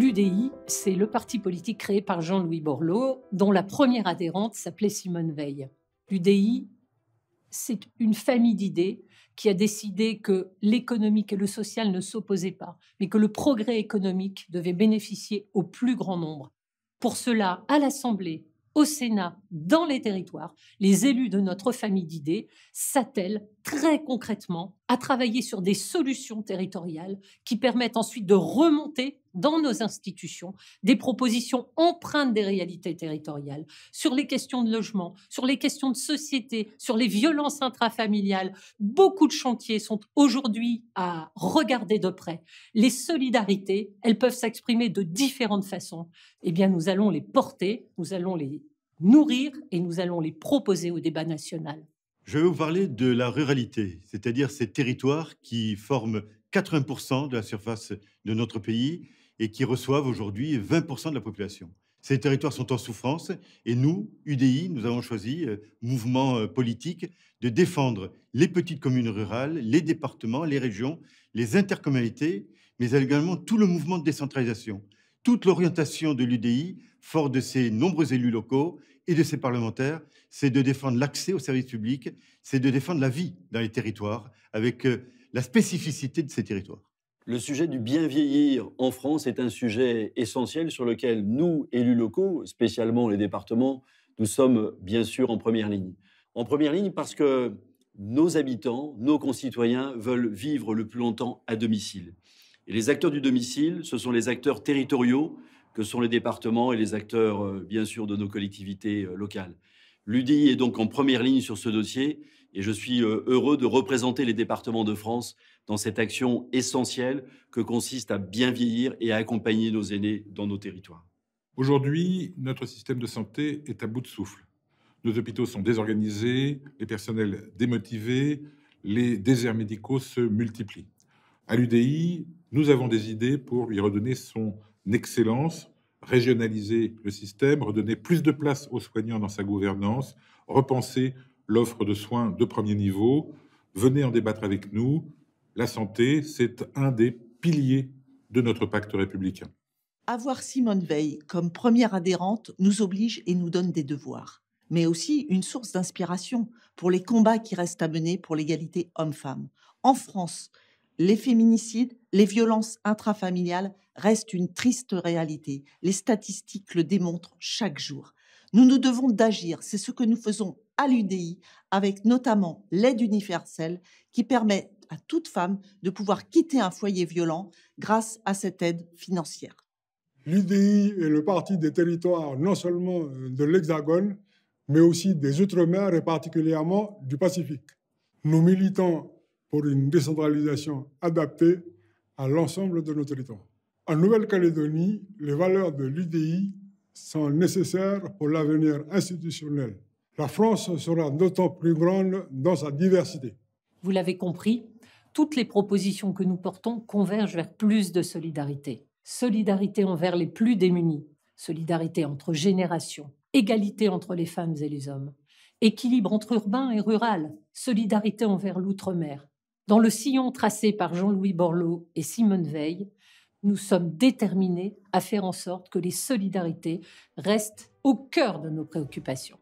L'UDI, c'est le parti politique créé par Jean-Louis Borloo, dont la première adhérente s'appelait Simone Veil. L'UDI, c'est une famille d'idées qui a décidé que l'économique et le social ne s'opposaient pas, mais que le progrès économique devait bénéficier au plus grand nombre. Pour cela, à l'Assemblée, au Sénat, dans les territoires, les élus de notre famille d'idées s'attellent très concrètement à travailler sur des solutions territoriales qui permettent ensuite de remonter dans nos institutions des propositions empreintes des réalités territoriales sur les questions de logement, sur les questions de société, sur les violences intrafamiliales. Beaucoup de chantiers sont aujourd'hui à regarder de près. Les solidarités, elles peuvent s'exprimer de différentes façons. Eh bien, nous allons les porter, nous allons les nourrir et nous allons les proposer au débat national. Je vais vous parler de la ruralité, c'est-à-dire ces territoires qui forment 80% de la surface de notre pays et qui reçoivent aujourd'hui 20% de la population. Ces territoires sont en souffrance et nous, UDI, nous avons choisi, mouvement politique, de défendre les petites communes rurales, les départements, les régions, les intercommunalités, mais également tout le mouvement de décentralisation. Toute l'orientation de l'UDI, fort de ses nombreux élus locaux et de ses parlementaires, c'est de défendre l'accès aux services publics, c'est de défendre la vie dans les territoires avec la spécificité de ces territoires. Le sujet du bien vieillir en France est un sujet essentiel sur lequel nous, élus locaux, spécialement les départements, nous sommes bien sûr en première ligne. En première ligne parce que nos habitants, nos concitoyens veulent vivre le plus longtemps à domicile. Et les acteurs du domicile, ce sont les acteurs territoriaux que sont les départements et les acteurs, bien sûr, de nos collectivités locales. L'UDI est donc en première ligne sur ce dossier et je suis heureux de représenter les départements de France dans cette action essentielle que consiste à bien vieillir et à accompagner nos aînés dans nos territoires. Aujourd'hui, notre système de santé est à bout de souffle. Nos hôpitaux sont désorganisés, les personnels démotivés, les déserts médicaux se multiplient. À l'UDI, nous avons des idées pour lui redonner son excellence, régionaliser le système, redonner plus de place aux soignants dans sa gouvernance, repenser l'offre de soins de premier niveau. Venez en débattre avec nous. La santé, c'est un des piliers de notre pacte républicain. Avoir Simone Veil comme première adhérente nous oblige et nous donne des devoirs, mais aussi une source d'inspiration pour les combats qui restent à mener pour l'égalité homme-femme. En France, les féminicides, les violences intrafamiliales restent une triste réalité. Les statistiques le démontrent chaque jour. Nous nous devons d'agir. C'est ce que nous faisons à l'UDI, avec notamment l'aide universelle qui permet à toute femme de pouvoir quitter un foyer violent grâce à cette aide financière. L'UDI est le parti des territoires non seulement de l'Hexagone, mais aussi des Outre-mer et particulièrement du Pacifique. Nous militons pour une décentralisation adaptée à l'ensemble de nos territoires. En Nouvelle-Calédonie, les valeurs de l'UDI sont nécessaires pour l'avenir institutionnel. La France sera d'autant plus grande dans sa diversité. Vous l'avez compris, toutes les propositions que nous portons convergent vers plus de solidarité. Solidarité envers les plus démunis, solidarité entre générations, égalité entre les femmes et les hommes, équilibre entre urbain et rural, solidarité envers l'outre-mer. Dans le sillon tracé par Jean-Louis Borloo et Simone Veil, nous sommes déterminés à faire en sorte que les solidarités restent au cœur de nos préoccupations.